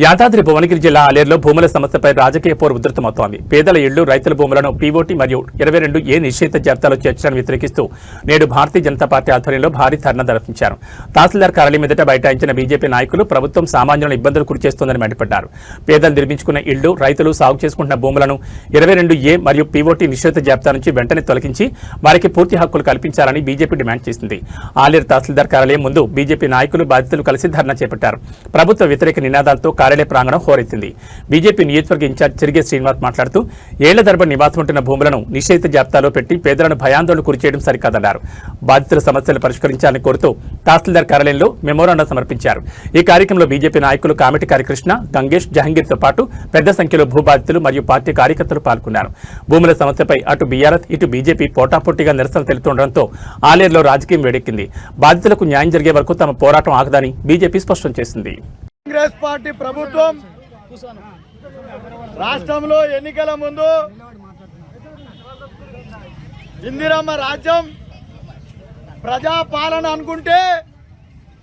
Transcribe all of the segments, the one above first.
యాదాద్రి భువనగిరి జిల్లా ఆలేరులో భూముల సమస్యపై రాజకీయ పోరు ఉధృతమవుతోంది. పేదల ఇళ్లు, రైతుల భూములను పీఓటీ మరియు 22A నిషేధ జాబితాలో చేర్చడాన్ని వ్యతిరేకిస్తూ నేడు భారతీయ జనతా పార్టీ ఆధ్వర్యంలో భారీ ధర్నా నిర్వహించారు. తహసీల్దార్ కార్యాలయం ఎదుట బైఠాయించిన బీజేపీ నాయకులు ప్రభుత్వం సామాన్యులను ఇబ్బందులు గురిచేస్తోందని మండిపడ్డారు. పేదలు నిర్మించుకున్న ఇళ్లు, రైతులు సాగు చేసుకుంటున్న భూములను 22A మరియు పీఓటీ నిషేధ జాబితా నుంచి వెంటనే తొలగించి వారికి పూర్తి హక్కులు కల్పించాలని బీజేపీ డిమాండ్ చేసింది. ఆలేరు తహసీల్దార్ కార్యాలయం ముందు బీజేపీ నాయకులు, బాధితులు కలిసి ధర్నా చేపట్టారు. ప్రభుత్వ వ్యతిరేక నినాదాలతో కార్యాలయ ప్రాంగణం హోరెత్తింది. బీజేపీ నియోజకవర్గ ఇన్ఛార్జ్ చిరిగే శ్రీనివాస్ మాట్లాడుతూ ఏళ్ల తరబడి నివాసం ఉంటున్న భూములను నిషేధ జాబితాలో పెట్టి పేదలను భయాందోళన గురిచేయడం సరికాదన్నారు. బాధితుల సమస్యలు పరిష్కరించాలని కోరుతూ తహసీల్దార్ కార్యాలయంలో మెమోరాండం సమర్పించారు. ఈ కార్యక్రమంలో బీజేపీ నాయకులు కామెటి కృష్ణ, గంగేష్, జహంగీర్తో పాటు పెద్ద సంఖ్యలో భూబాధితులు మరియు పార్టీ కార్యకర్తలు పాల్గొన్నారు. భూముల సమస్యపై అటు బీఆర్ఎస్, ఇటు బీజేపీ పోటాపోటీగా నిరసన తెలుపుతుండటంతో ఆలేరులో రాజకీయం వేడెక్కింది. బాధితులకు న్యాయం జరిగే వరకు తమ పోరాటం ఆగదని బీజేపీ స్పష్టం చేసింది. కాంగ్రెస్ పార్టీ ప్రభుత్వం రాష్ట్రంలో ఎన్నికల ముందు ఇందిరమ్మ రాజ్యం ప్రజాపాలన అనుకుంటే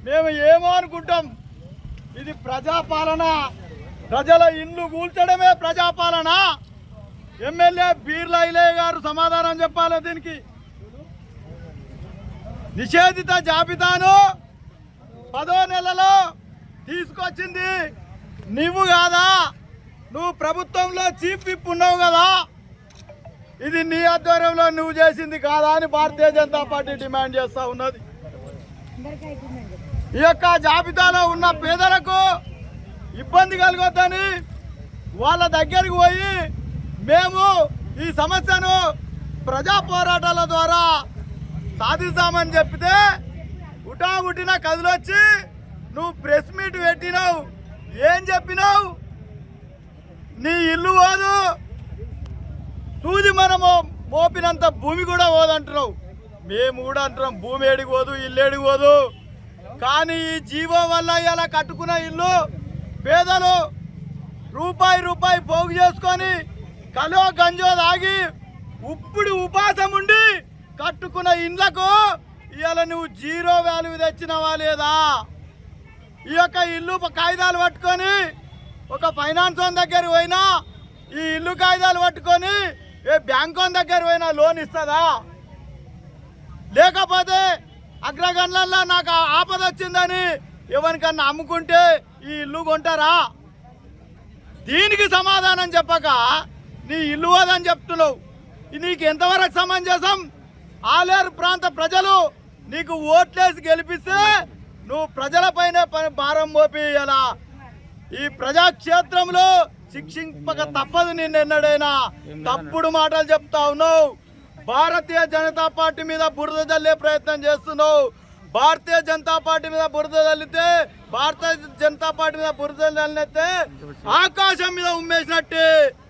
మేము ఏమో అనుకుంటాం. ఇది ప్రజాపాలన, ప్రజల ఇల్లు కూల్చడమే ప్రజాపాలన. ఎమ్మెల్యే బీర్ల ఐలయ్య గారు సమాధానం చెప్పాలి. దీనికి నిషేధిత జాబితాను 10వ నెలలో తీసుకొచ్చింది నువ్వు కాదా? నువ్వు ప్రభుత్వంలో చీఫ్ విప్ ఉన్నావు కదా, ఇది నీ ఆధ్వర్యంలో నువ్వు చేసింది కాదా అని భారతీయ జనతా పార్టీ డిమాండ్ చేస్తూ ఉన్నది. ఈ యొక్క జాబితాలో ఉన్న పేదలకు ఇబ్బంది కలగొద్దని వాళ్ళ దగ్గరికి పోయి మేము ఈ సమస్యను ప్రజా పోరాటాల ద్వారా సాధిస్తామని చెప్తే ఉటాముటిన కదిలొచ్చి నువ్వు ప్రెస్ మీట్ పెట్టినావు. ఏం చెప్పినావు? నీ ఇల్లు పోదు, సూది మనము మోపినంత భూమి కూడా పోదంటున్నావు. మేము కూడా అంటున్నాం భూమి ఏడికి పోదు, ఇల్లు ఏడికి పోదు. కానీ ఈ జీవో వల్ల ఇలా కట్టుకున్న ఇల్లు పేదలు రూపాయి పోగు చేసుకొని కలో గంజో తాగి ఇప్పుడు ఉపాసం ఉండి కట్టుకున్న ఇండ్లకు ఇవాళ నువ్వు జీరో వాల్యూ తెచ్చినవా లేదా? ఈ యొక్క ఇల్లు కాగితాలు పట్టుకొని ఒక ఫైనాన్స్ వన్ దగ్గర పోయినా, ఈ ఇల్లు కాగితాలు పట్టుకొని ఏ బ్యాంక్ వన్ దగ్గర పోయినా లోన్ ఇస్తుందా? లేకపోతే అగ్రగణ్లలో నాకు ఆపద వచ్చిందని ఎవరికన్నా అమ్ముకుంటే ఈ ఇల్లు కొంటారా? దీనికి సమాధానం చెప్పక నీ ఇల్లు వదని చెప్తున్నావు. నీకు ఎంతవరకు సమంజసం? ఆలేరు ప్రాంత ప్రజలు నీకు ఓట్లేసి గెలిపిస్తే నువ్వు ప్రజలపైన భారం మోపి ఇలా ఈ ప్రజాక్షేత్రంలో శిక్షింపక తప్పదు. నిన్నెన్నడైనా తప్పుడు మాటలు చెప్తా ఉన్నావు. భారతీయ జనతా పార్టీ మీద బురద జల్లే ప్రయత్నం చేస్తున్నావు. భారతీయ జనతా పార్టీ మీద బురద జల్లితే, భారతీయ జనతా పార్టీ మీద బురద జల్లితే ఆకాశం మీద ఉమ్మేసినట్టే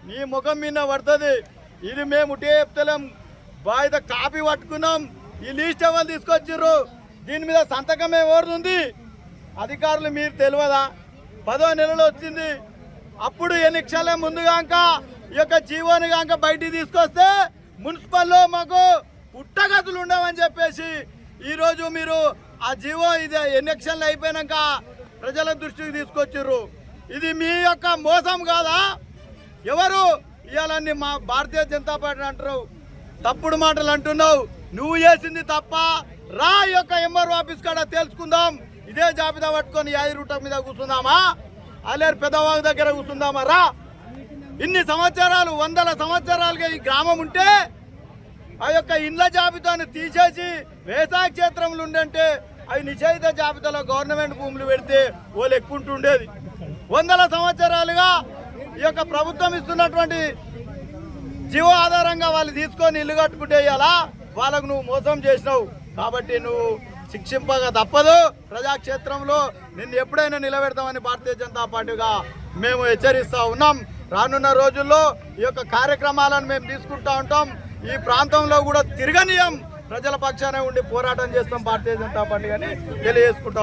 నీ ముఖం మీద పడుతుంది. ఇది మేము చెప్తలేం, బాధ్యత కాపీ పట్టుకున్నాం. ఈ లిస్ట్ ఎవరు తీసుకొచ్చిర్రు? దీని మీద సంతకం ఎవరిది? అధికారులు మీరు తెలియదా? 10వ నెలలో వచ్చింది. అప్పుడు ఎన్నికల ముందుగాక ఈ యొక్క జీవోని కాక బయటికి తీసుకొస్తే మున్సిపల్లో మాకు పుట్టగతులు ఉండవని చెప్పేసి ఈరోజు మీరు ఆ జీవో ఇది ఎన్నికలు అయిపోయాక ప్రజల దృష్టికి తీసుకొచ్చిర్రు. ఇది మీ యొక్క మోసం కాదా? ఎవరు ఇవాళన్ని మా భారతీయ జనతా పార్టీ అంటారు, తప్పుడు మాటలు అంటున్నావు. నువ్వు చేసింది తప్ప రా, ఈ యొక్క ఎంఆర్ఓ ఆఫీస్ కాడ తెలుసుకుందాం. ఇదే జాబితా పట్టుకొని యాది రూట మీద కూర్చుందామా? ఆలేరు పెద్దవాగు దగ్గర కూర్చుందామా? రా. ఇన్ని సంవత్సరాలు, 100 సంవత్సరాలుగా ఈ గ్రామం ఉంటే ఆ యొక్క ఇండ్ల జాబితాను తీసేసి వ్యవసాయ క్షేత్రంలో ఉండంటే అవి నిషేధిత జాబితాలో గవర్నమెంట్ భూములు పెడితే వాళ్ళు ఎక్కుంటుండేది. 100 సంవత్సరాలుగా ఈ యొక్క ప్రభుత్వం ఇస్తున్నటువంటి జీవో ఆధారంగా వాళ్ళు తీసుకొని ఇల్లు కట్టుకుంటే ఇలా వాళ్ళకు నువ్వు మోసం చేసినావు. కాబట్టి నువ్వు శిక్షింపగా తప్పదు. ప్రజాక్షేత్రంలో నిన్ను ఎప్పుడైనా నిలబెడతామని భారతీయ జనతా పార్టీగా మేము హెచ్చరిస్తూ ఉన్నాం. రానున్న రోజుల్లో ఈ యొక్క కార్యక్రమాలను మేము తీసుకుంటూ ఉంటాం. ఈ ప్రాంతంలో కూడా తిరగనీయం, ప్రజల పక్షానే ఉండి పోరాటం చేస్తాం భారతీయ జనతా పార్టీ అని తెలియజేసుకుంటాం.